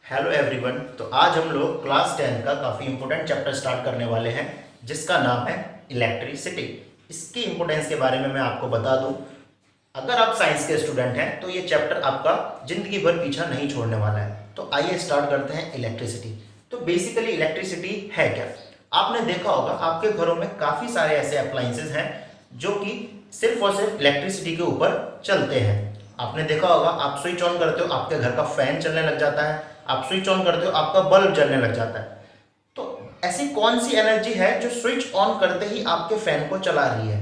Hello everyone. तो आज हम लोग क्लास 10 का काफ़ी इंपॉर्टेंट चैप्टर स्टार्ट करने वाले हैं जिसका नाम है इलेक्ट्रिसिटी। इसकी इंपॉर्टेंस के बारे में मैं आपको बता दूं। अगर आप साइंस के स्टूडेंट हैं तो ये चैप्टर आपका ज़िंदगी भर पीछा नहीं छोड़ने वाला है। तो आइए स्टार्ट करते हैं इलेक्ट्रिसिटी। तो बेसिकली इलेक्ट्रिसिटी है क्या? आपने देखा होगा आपके घरों में काफ़ी सारे ऐसे अप्लाइंसेज हैं जो कि सिर्फ और सिर्फ इलेक्ट्रिसिटी के ऊपर चलते हैं। आपने देखा होगा आप स्विच ऑन करते हो आपके घर का फैन चलने लग जाता है, आप स्विच ऑन करते हो आपका बल्ब जलने लग जाता है। तो ऐसी कौन सी एनर्जी है जो स्विच ऑन करते ही आपके फैन को चला रही है?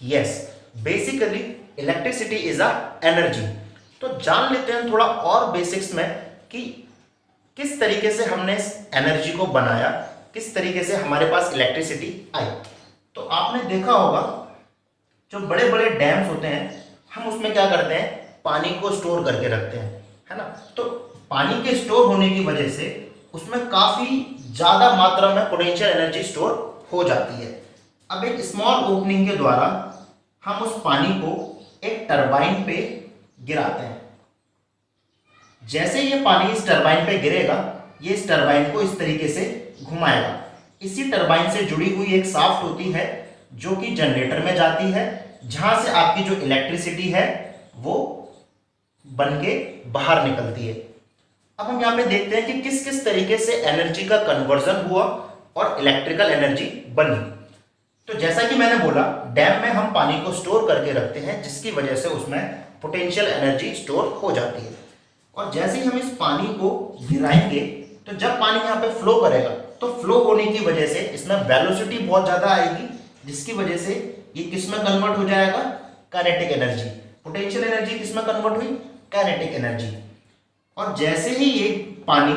Yes, basically electricity is a energy. तो जान लेते हैं थोड़ा और बेसिक्स में कि किस तरीके से हमने इस एनर्जी को बनाया, किस तरीके से हमारे पास इलेक्ट्रिसिटी आई। तो आपने देखा होगा जो बड़े बड़े डैम्स होते हैं हम उसमें क्या करते हैं, पानी को स्टोर करके रखते हैं, है ना। तो पानी के स्टोर होने की वजह से उसमें काफी ज्यादा मात्रा में पोटेंशियल एनर्जी स्टोर हो जाती है। अब एक स्मॉल ओपनिंग के द्वारा हम उस पानी को एक टरबाइन पे गिराते हैं। जैसे ये पानी इस टरबाइन पे गिरेगा ये इस टरबाइन को इस तरीके से घुमाएगा। इसी टरबाइन से जुड़ी हुई एक शाफ्ट होती है जो कि जनरेटर में जाती है, जहां से आपकी जो इलेक्ट्रिसिटी है वो बन के बाहर निकलती है। अब हम यहाँ पे देखते हैं कि किस किस तरीके से एनर्जी का कन्वर्जन हुआ और इलेक्ट्रिकल एनर्जी बनी। तो जैसा कि मैंने बोला, डैम में हम पानी को स्टोर करके रखते हैं जिसकी वजह से उसमें पोटेंशियल एनर्जी स्टोर हो जाती है। और जैसे ही हम इस पानी को गिराएंगे तो जब पानी यहाँ पे फ्लो करेगा तो फ्लो होने की वजह से इसमें वेलोसिटी बहुत ज्यादा आएगी, जिसकी वजह से ये किस में कन्वर्ट हो जाएगा, काइनेटिक एनर्जी। पोटेंशियल एनर्जी किस में कन्वर्ट हुई, काइनेटिक एनर्जी। और जैसे ही ये पानी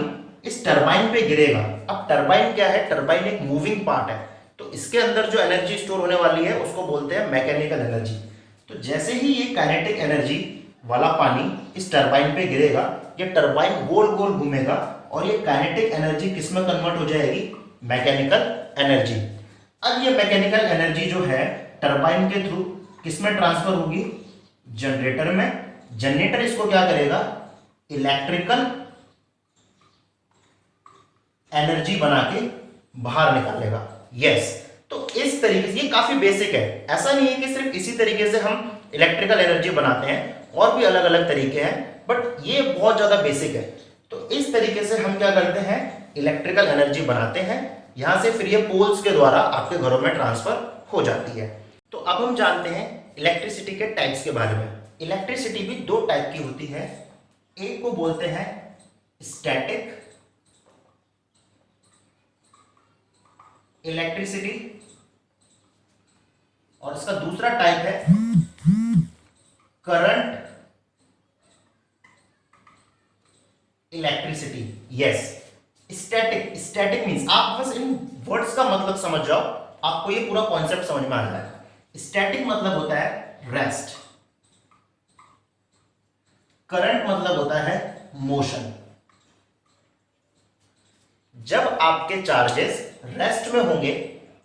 इस टरबाइन पे गिरेगा, अब टरबाइन क्या है, टरबाइन एक मूविंग पार्ट है, तो इसके अंदर जो एनर्जी स्टोर होने वाली है उसको बोलते हैं मैकेनिकल एनर्जी। तो जैसे ही ये काइनेटिक एनर्जी वाला पानी इस टरबाइन पे गिरेगा ये टरबाइन गोल गोल घूमेगा और ये काइनेटिक एनर्जी किस में कन्वर्ट हो जाएगी, मैकेनिकल एनर्जी। अब ये मैकेनिकल एनर्जी जो है टरबाइन के थ्रू किस में ट्रांसफर होगी, जनरेटर में। जनरेटर इसको क्या करेगा, इलेक्ट्रिकल एनर्जी बना के बाहर निकालेगा। यस, तो इस तरीके से ये काफी बेसिक है। ऐसा नहीं है कि सिर्फ इसी तरीके से हम इलेक्ट्रिकल एनर्जी बनाते हैं, और भी अलग अलग तरीके हैं, बट ये बहुत ज्यादा बेसिक है। तो इस तरीके से हम क्या करते हैं, इलेक्ट्रिकल एनर्जी बनाते हैं, यहां से फिर ये पोल्स के द्वारा आपके घरों में ट्रांसफर हो जाती है। तो अब हम जानते हैं इलेक्ट्रिसिटी के टाइप्स के बारे में। इलेक्ट्रिसिटी भी दो टाइप की होती है, एक को बोलते हैं स्टैटिक इलेक्ट्रिसिटी और इसका दूसरा टाइप है current electricity. Yes, static, static means आप बस इन वर्ड्स का मतलब समझ जाओ, आपको ये पूरा कॉन्सेप्ट समझ में आ रहा है। स्टैटिक मतलब होता है रेस्ट, करंट मतलब होता है मोशन। जब आपके चार्जेस रेस्ट में होंगे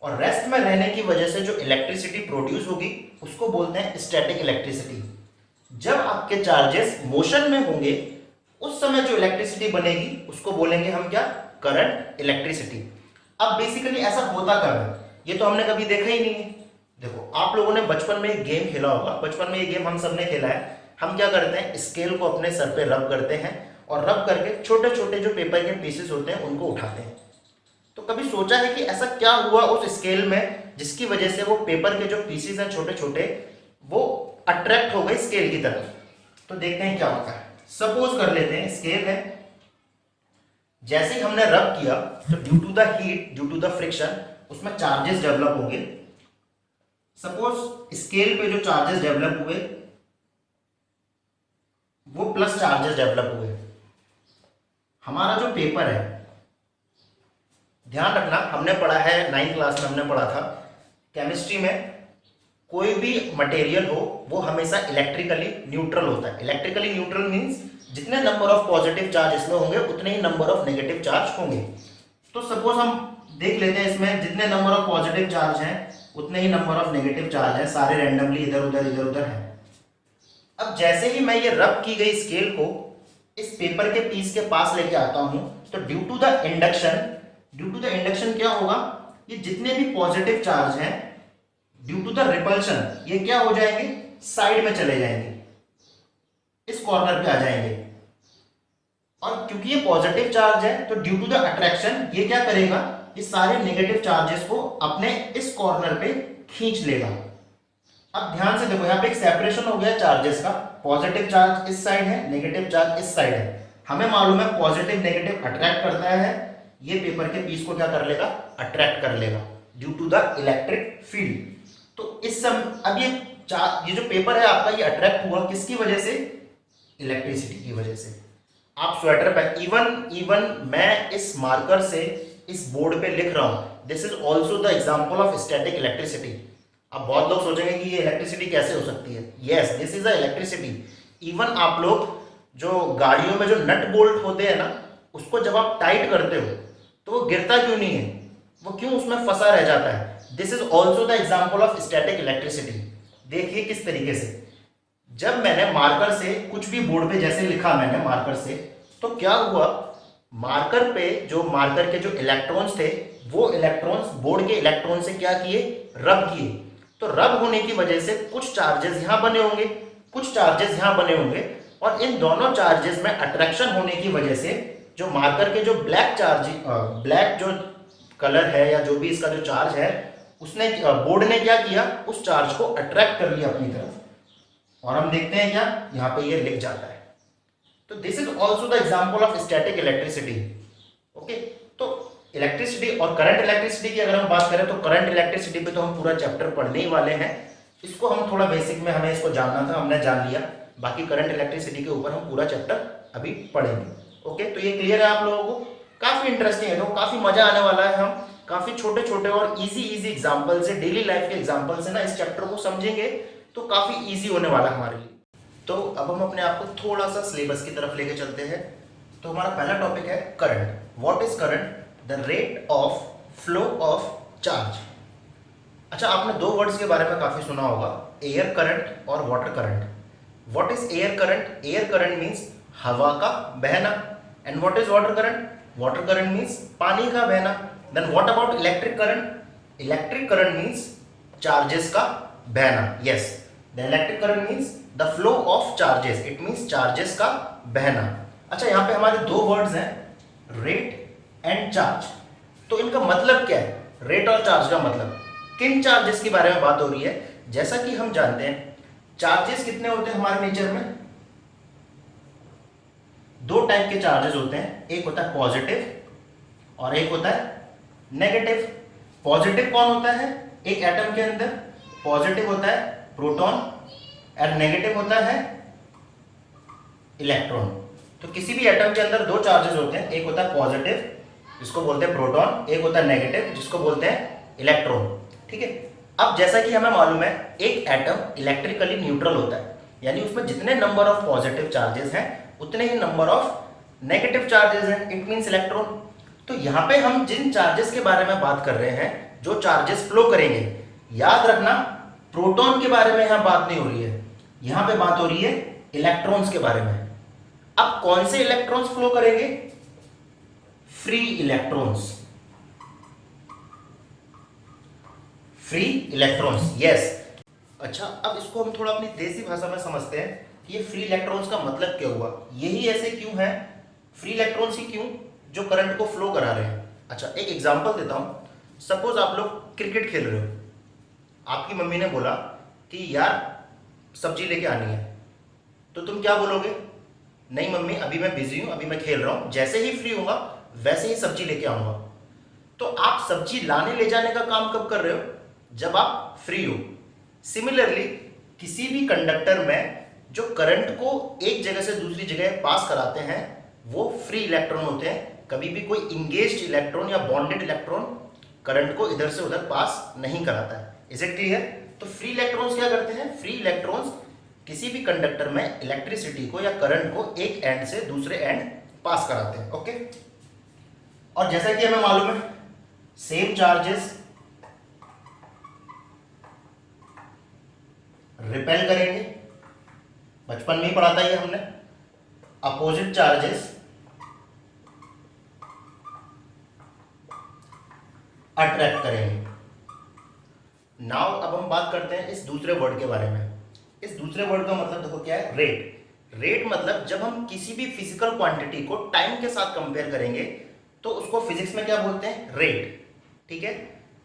और रेस्ट में रहने की वजह से जो इलेक्ट्रिसिटी प्रोड्यूस होगी उसको बोलते हैं स्टैटिक इलेक्ट्रिसिटी। जब आपके चार्जेस मोशन में होंगे उस समय जो इलेक्ट्रिसिटी बनेगी उसको बोलेंगे हम क्या, करंट इलेक्ट्रिसिटी। अब बेसिकली ऐसा होता कब है, ये तो हमने कभी देखा ही नहीं है। देखो, आप लोगों ने बचपन में एक गेम खेला होगा, बचपन में ये गेम हम सबने खेला है। हम क्या करते हैं, स्केल को अपने सर पे रब करते हैं और रब करके छोटे छोटे जो पेपर के पीसेस होते हैं उनको उठाते हैं। तो कभी सोचा है कि ऐसा क्या हुआ उस स्केल में जिसकी वजह से वो पेपर के जो पीसेस हैं छोटे छोटे वो अट्रैक्ट हो गए स्केल की तरफ? तो देखते हैं क्या होता है। सपोज कर लेते हैं स्केल है, जैसे ही हमने रब किया तो due to the heat, due to the friction उसमें चार्जेस डेवलप होंगे। सपोज स्केल पे जो चार्जेस डेवलप हुए वो प्लस चार्जेस डेवलप हुए। हमारा जो पेपर है, ध्यान रखना हमने पढ़ा है 9th क्लास में, हमने पढ़ा था केमिस्ट्री में, कोई भी मटेरियल हो वो हमेशा इलेक्ट्रिकली न्यूट्रल होता है। इलेक्ट्रिकली न्यूट्रल मींस जितने नंबर ऑफ पॉजिटिव चार्ज इसमें होंगे उतने ही नंबर ऑफ नेगेटिव चार्ज होंगे। तो सपोज हम देख लेते हैं इसमें जितने नंबर ऑफ पॉजिटिव चार्ज हैं उतने ही नंबर ऑफ नेगेटिव चार्ज हैं, सारे रैंडमली इधर उधर हैं। अब जैसे ही मैं ये रब की गई स्केल को इस पेपर के पीस के पास लेके आता हूं, तो ड्यू टू द इंडक्शन क्या होगा, ये जितने भी पॉजिटिव चार्ज हैं ड्यू टू द रिपल्शन ये क्या हो जाएंगे, साइड में चले जाएंगे, इस कॉर्नर पे आ जाएंगे। और क्योंकि ये पॉजिटिव चार्ज है तो ड्यू टू द अट्रैक्शन ये क्या करेगा, ये सारे नेगेटिव चार्जेस को अपने इस कॉर्नर पे खींच लेगा। अब ध्यान से देखो, यहाँ पे एक सेपरेशन हो गया चार्जेस का, पॉजिटिव चार्ज इस साइड है, नेगेटिव चार्ज इस साइड है। हमें मालूम है पॉजिटिव नेगेटिव अट्रैक्ट करता है, ये पेपर के पीस को क्या कर लेगा, अट्रैक्ट कर लेगा due to the electric field. तो इस समय अब ये जो पेपर है आपका, ये अट्रैक्ट हुआ किसकी वजह से, इलेक्ट्रिसिटी की वजह से। आप स्वेटर पे इवन मैं इस मार्कर से इस बोर्ड पे लिख रहा हूं, this is also the example of static electricity. अब बहुत लोग सोचेंगे कि ये इलेक्ट्रिसिटी कैसे हो सकती है, yes this is a electricity. Even आप लोग जो गाड़ियों में जो नट बोल्ट होते हैं ना, उसको जब आप टाइट करते हो तो वो गिरता क्यों नहीं है, वो क्यों उसमें फंसा रह जाता है, this is also the example of static electricity. देखिए किस तरीके से, जब मैंने मार्कर से कुछ भी बोर्ड पे जैसे लिखा मैंने मार्कर से, तो क्या हुआ, मार्कर पे जो मार्कर के जो इलेक्ट्रॉन्स थे वो इलेक्ट्रॉन्स बोर्ड के इलेक्ट्रॉन से क्या किए, रब किए। तो रब होने की वजह से कुछ चार्जेस यहां बने होंगे, कुछ चार्जेस यहां बने होंगे, और इन दोनों चार्जेस में अट्रैक्शन होने की वजह से जो मार्कर के जो ब्लैक जो कलर है या जो भी इसका जो चार्ज है, उसने बोर्ड ने क्या किया, उस चार्ज को अट्रैक्ट कर लिया अपनी तरफ, और हम देखते हैं क्या, यहां पे ये लिख जाता है। तो this is also the example of static electricity. Okay, तो इलेक्ट्रिसिटी और करंट इलेक्ट्रिसिटी की अगर हम बात करें तो करंट इलेक्ट्रिसिटी पे तो हम पूरा चैप्टर पढ़ने ही वाले हैं, इसको हम थोड़ा बेसिक में हमें इसको जानना था, हमने जान लिया, बाकी करंट इलेक्ट्रिसिटी के ऊपर हम पूरा चैप्टर अभी पढ़ेंगे। ओके, तो ये क्लियर है आप लोगों को, काफी इंटरेस्टिंग है, तो काफी मजा आने वाला है। हम काफी छोटे छोटे और इजी एग्जाम्पल से, डेली लाइफ के एग्जाम्पल से ना इस चैप्टर को समझेंगे तो काफी ईजी होने वाला है हमारे लिए। तो अब हम अपने आप को थोड़ा सा सिलेबस की तरफ लेके चलते हैं। तो हमारा पहला टॉपिक है current. What is current, the rate of flow of charge. अच्छा, आपने दो वर्ड्स के बारे में काफी सुना होगा, एयर करंट और water current. What is air current, air current means हवा का बहना, and what is water current, water current means पानी का बहना। Then what about electric current, electric current means charges का बहना। Yes, the electric current means the flow of charges, it means charges का बहना। अच्छा, यहाँ पे हमारे दो वर्ड्स हैं, रेट एंड चार्ज। तो इनका मतलब क्या है, रेट और चार्ज का मतलब, किन चार्जेस के बारे में बात हो रही है। जैसा कि हम जानते हैं चार्जेस कितने होते हैं हमारे नेचर में, दो टाइप के चार्जेस होते हैं, एक होता है पॉजिटिव और एक होता है नेगेटिव। पॉजिटिव कौन होता है, एक एटम के अंदर पॉजिटिव होता है प्रोटॉन और नेगेटिव होता है इलेक्ट्रॉन। तो किसी भी एटम के अंदर दो चार्जेस होते हैं, एक होता है पॉजिटिव जिसको बोलते हैं प्रोटॉन, एक होता है नेगेटिव जिसको बोलते हैं इलेक्ट्रॉन। ठीक है, अब जैसा कि हमें मालूम है एक एटम इलेक्ट्रिकली न्यूट्रल होता है, यानी उसमें जितने नंबर ऑफ पॉजिटिव चार्जेस हैं उतने ही नंबर ऑफ नेगेटिव चार्जेस हैं, इट मींस इलेक्ट्रॉन। तो यहाँ पे हम जिन चार्जेस के बारे में बात कर रहे हैं, जो चार्जेस फ्लो करेंगे, याद रखना प्रोटॉन के बारे में यहां बात नहीं हो रही है, यहां पे बात हो रही है इलेक्ट्रॉन्स के बारे में। अब कौन से इलेक्ट्रॉन्स फ्लो करेंगे, free electrons, free electrons, yes. अच्छा, अब इसको हम थोड़ा अपनी देसी भाषा में समझते हैं कि ये फ्री इलेक्ट्रॉन्स का मतलब क्या हुआ, यही ऐसे क्यों है, फ्री इलेक्ट्रॉन्स ही क्यों जो करंट को फ्लो करा रहे हैं। अच्छा, एक एग्जांपल देता हूं, सपोज आप लोग क्रिकेट खेल रहे हो, आपकी मम्मी ने बोला कि यार सब्जी लेके आनी है, तो तुम क्या बोलोगे, नहीं मम्मी अभी मैं बिजी हूं, अभी मैं खेल रहा हूं, जैसे ही फ्री होगा वैसे ही सब्जी लेके आऊंगा। तो आप सब्जी लाने ले जाने का काम कब कर रहे हो, जब आप फ्री हो। सिमिलरली किसी भी कंडक्टर में जो करंट को एक जगह से दूसरी जगह पास कराते हैं वो फ्री इलेक्ट्रॉन होते हैं, कभी भी कोई इंगेज्ड इलेक्ट्रॉन या बॉन्डेड इलेक्ट्रॉन करंट को इधर से उधर पास नहीं कराता है। Is it clear? तो फ्री इलेक्ट्रॉन्स क्या करते हैं, फ्री इलेक्ट्रॉन्स किसी भी कंडक्टर में इलेक्ट्रिसिटी को या करंट को एक एंड से दूसरे एंड पास कराते हैं। ओके, और जैसा कि हमें मालूम है सेम चार्जेस रिपेल करेंगे, बचपन में ही पढ़ा था ये हमने। अपोजिट चार्जेस अट्रैक्ट करेंगे। नाउ अब हम बात करते हैं इस दूसरे वर्ड के बारे में। इस दूसरे वर्ड का मतलब देखो क्या है, रेट। रेट मतलब जब हम किसी भी फिजिकल क्वांटिटी को टाइम के साथ कंपेयर करेंगे तो उसको फिजिक्स में क्या बोलते हैं, रेट। ठीक है,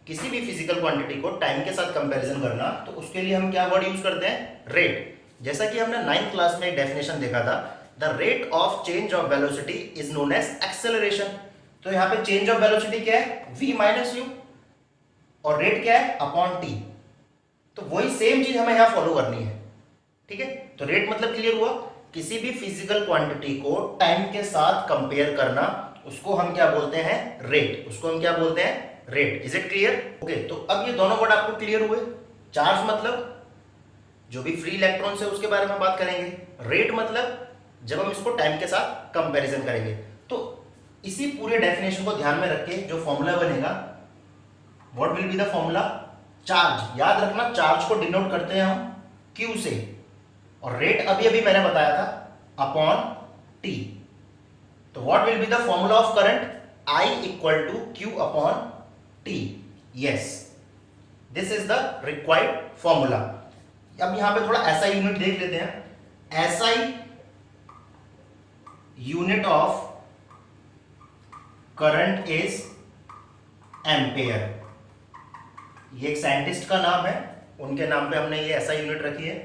किसी भी फिजिकल क्वांटिटी को टाइम के साथ कंपैरिजन करना, तो उसके लिए हम क्या वर्ड यूज करते हैं, रेट। जैसा कि हमने 9th क्लास में एक डेफिनेशन देखा था, the rate of change of velocity is known as acceleration. तो यहाँ पे चेंज ऑफ वेलोसिटी क्या है, v माइनस यू, और रेट क्या है, अपॉन टी। तो वही सेम चीज हमें यहाँ फॉलो करनी है। ठीक है, तो रेट मतलब क्लियर हुआ, किसी भी फिजिकल क्वांटिटी को टाइम के साथ कंपेयर करना, उसको हम क्या बोलते हैं, रेट। उसको हम क्या बोलते हैं, rate. Is it clear? Okay, तो अब ये दोनों वर्ड आपको क्लियर हुए। चार्ज मतलब जो भी फ्री इलेक्ट्रॉन्स है उसके बारे में बात करेंगे, रेट मतलब जब हम इसको टाइम के साथ कंपैरिजन करेंगे। तो इसी पूरे डेफिनेशन को ध्यान में रख के जो फॉर्मूला बनेगा, what will be the formula, charge. याद रखना, चार्ज को डिनोट करते हैं हम Q से, और रेट अभी अभी मैंने बताया था अपॉन T। तो what will be the formula of current, I equal to Q upon T। Yes, this is the required formula. अब यहां पे थोड़ा SI यूनिट देख लेते हैं। SI unit of current is ampere. ये एक साइंटिस्ट का नाम है, उनके नाम पे हमने ये SI यूनिट रखी है।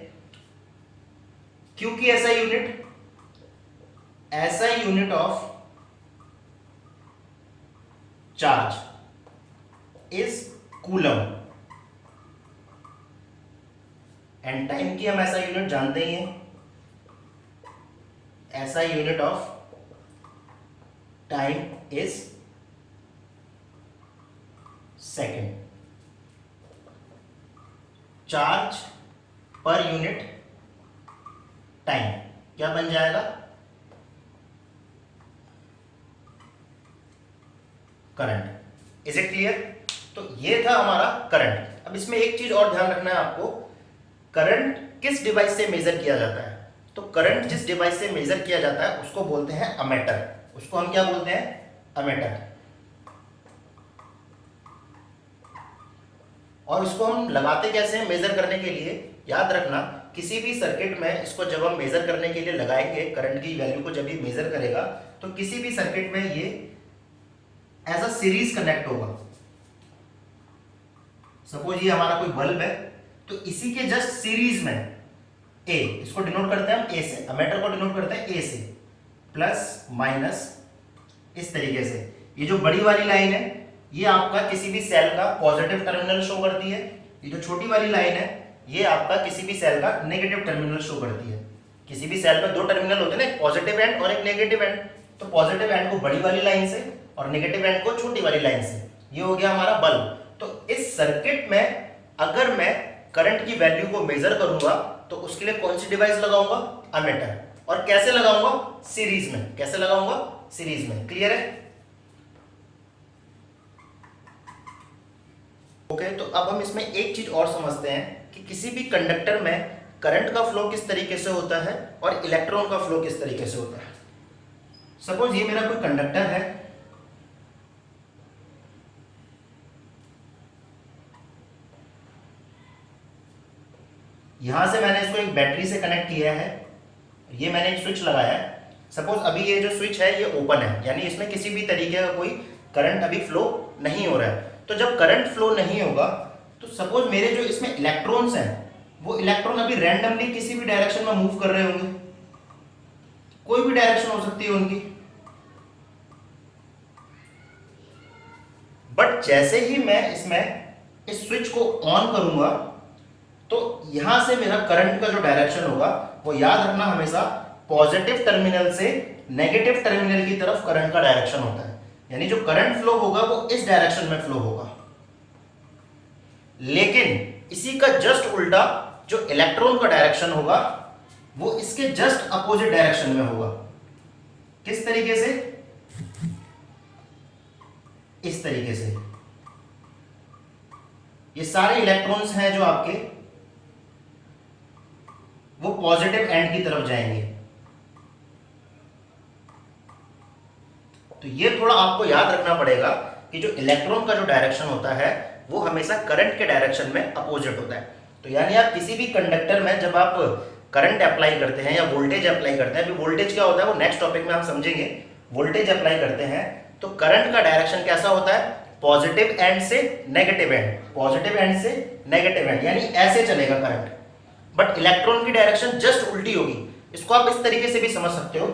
क्योंकि SI unit of charge is coulomb, and time की हम SI यूनिट जानते ही हैं, SI unit of time is second. Charge per unit time क्या बन जाएगा, करंट। Is it clear? तो ये था हमारा करंट। अब इसमें एक चीज और ध्यान रखना है आपको, करंट किस डिवाइस से मेजर किया जाता है। तो करंट जिस डिवाइस से मेजर किया जाता है उसको बोलते हैं अमेटर। उसको हम क्या बोलते हैं, अमेटर। और इसको हम लगाते कैसे हैं मेजर करने के लिए, याद रखना, किसी भी सर्किट में इसको जब हम मेजर करने के लिए लगाएंगे, करंट की वैल्यू को जब ये मेजर करेगा, तो किसी भी सर्किट में ये एज अ सीरीज कनेक्ट होगा। सपोज ये हमारा कोई बल्ब है, तो इसी के जस्ट सीरीज में ए, इसको डिनोट करते हैं हम ए से, अमेटर को डिनोट करते हैं ए से, प्लस माइनस इस तरीके से। ये जो बड़ी वाली लाइन है ये आपका किसी भी सेल का पॉजिटिव टर्मिनल शो करती है, ये जो छोटी वाली लाइन है ये आपका किसी भी सेल का नेगेटिव टर्मिनल शो करती है। किसी भी सेल में दो टर्मिनल होते हैं ना, एक पॉजिटिव एंड और एक नेगेटिव एंड। तो पॉजिटिव एंड को बड़ी वाली लाइन से और नेगेटिव एंड को छोटी वाली लाइन से। ये हो गया हमारा बल्ब। तो इस सर्किट में अगर मैं करंट की वैल्यू को मेजर करूंगा तो उसके लिए कौन सी डिवाइस लगाऊंगा, अमेटर। और कैसे लगाऊंगा, सीरीज में। कैसे लगाऊंगा, सीरीज में। क्लियर है? ओके, तो अब हम इसमें एक चीज और समझते हैं कि किसी भी कंडक्टर में करंट का फ्लो किस तरीके से होता है और इलेक्ट्रॉन का फ्लो किस तरीके से होता है। सपोज ये मेरा कोई कंडक्टर है, यहां से मैंने इसको एक बैटरी से कनेक्ट किया है, ये मैंने एक स्विच लगाया है। सपोज अभी ये जो स्विच है ये ओपन है, यानी इसमें किसी भी तरीके का कोई करंट अभी फ्लो नहीं हो रहा है। तो जब करंट फ्लो नहीं होगा तो सपोज मेरे जो इसमें इलेक्ट्रॉन्स हैं वो इलेक्ट्रॉन अभी रैंडमली किसी भी डायरेक्शन में मूव कर रहे होंगे, कोई भी डायरेक्शन हो सकती है उनकी। बट जैसे ही मैं इसमें इस स्विच को ऑन करूंगा तो यहां से मेरा करंट का जो डायरेक्शन होगा वो याद रखना हमेशा पॉजिटिव टर्मिनल से नेगेटिव टर्मिनल की तरफ करंट का डायरेक्शन होता है। यानी जो करंट फ्लो होगा वो इस डायरेक्शन में फ्लो होगा। लेकिन इसी का जस्ट उल्टा जो इलेक्ट्रॉन का डायरेक्शन होगा वो इसके जस्ट अपोजिट डायरेक्शन में होगा। किस तरीके से, इस तरीके से। ये सारे इलेक्ट्रॉन्स हैं जो आपके वो पॉजिटिव एंड की तरफ जाएंगे। तो ये थोड़ा आपको याद रखना पड़ेगा कि जो इलेक्ट्रॉन का जो डायरेक्शन होता है वो हमेशा करंट के डायरेक्शन में अपोजिट होता है। तो यानी आप किसी भी कंडक्टर में जब आप करंट अप्लाई करते हैं या वोल्टेज अप्लाई करते हैं, अभी वोल्टेज क्या होता है वो नेक्स्ट टॉपिक में हम समझेंगे। वोल्टेज अप्लाई करते हैं तो करंट का डायरेक्शन कैसा होता है, पॉजिटिव एंड से नेगेटिव एंड, पॉजिटिव एंड से नेगेटिव एंड, यानी ऐसे चलेगा करंट। बट इलेक्ट्रॉन की डायरेक्शन जस्ट उल्टी होगी। इसको आप इस तरीके से भी समझ सकते हो,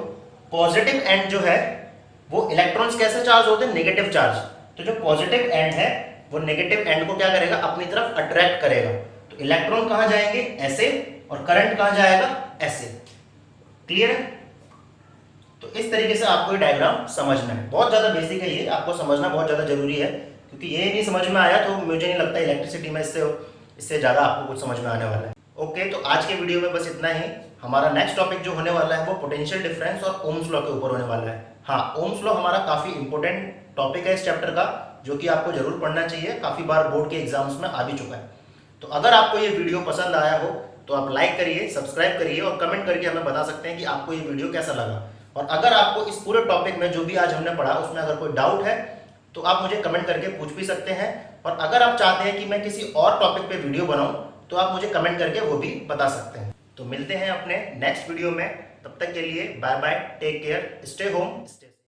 पॉजिटिव एंड जो है वो इलेक्ट्रॉन्स कैसे चार्ज होते हैं, नेगेटिव चार्ज। तो जो पॉजिटिव एंड है वो नेगेटिव एंड को क्या करेगा, अपनी तरफ अट्रैक्ट करेगा। तो इलेक्ट्रॉन कहां जाएंगे, ऐसे, और करंट कहां जाएगा, ऐसे। क्लियर है? तो इस तरीके से आपको ये डायग्राम समझना है। बहुत ज्यादा बेसिक है ये, आपको समझना बहुत ज्यादा जरूरी है, क्योंकि ये नहीं समझ में आया तो मुझे नहीं लगता इलेक्ट्रिसिटी में इससे ज्यादा आपको कुछ समझ में आने वाला है। ओके, तो आज के वीडियो में बस इतना ही। हमारा नेक्स्ट टॉपिक जो होने वाला है वो पोटेंशियल डिफरेंस और ओम्स लॉ के ऊपर होने वाला है। हाँ, ओम्स लॉ हमारा काफी इंपॉर्टेंट टॉपिक है इस चैप्टर का, जो कि आपको जरूर पढ़ना चाहिए, काफी बार बोर्ड के एग्जाम्स में आ भी चुका है। तो अगर आपको ये वीडियो पसंद आया हो तो आप लाइक करिए, सब्सक्राइब करिए और कमेंट करके हमें बता सकते हैं कि आपको ये वीडियो कैसा लगा। और अगर आपको इस पूरे टॉपिक में जो भी आज हमने पढ़ा उसमें अगर कोई डाउट है तो आप मुझे कमेंट करके पूछ भी सकते हैं। और अगर आप चाहते हैं कि मैं किसी और टॉपिक पे वीडियो बनाऊं तो आप मुझे कमेंट करके वो भी बता सकते हैं। तो मिलते हैं अपने नेक्स्ट वीडियो में, तब तक के लिए bye bye, take care, stay home, stay